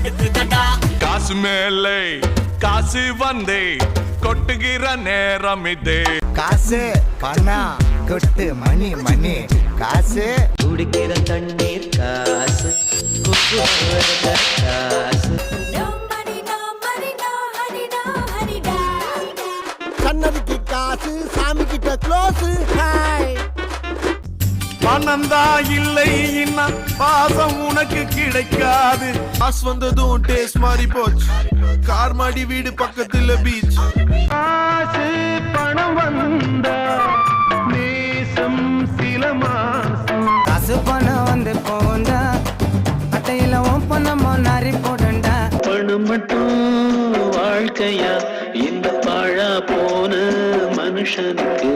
அடுக்குதடா. காசு மேலே காசு வந்தே கொட்டுகிற நேரம் இதே. காசு பணம் கொட்டு மணி மணி காசு குடிக்கிற தண்ணீர் காசு காசு No money, no money, no honey, no honey da. கண்ணதுக்கு காசு சாமி கிட்ட க்ளோஸ் ஹாய் பணந்தா இல்லை இன்னும் பாசம் உனக்கு கிடைக்காது. காசு வந்ததும் டேஸ்ட் மாறி போச்சு. கார் மாடி வீடு பக்கத்துல பீச். காசு பணம் வந்தா நேசம் சில மாசம். காசு பணம் வந்து போண்டா அட்டையில பணமோ நரி போடண்டா. பணம் மட்டும் வாழ்க்கையா இந்த பாழா போன மனுஷனுக்கு.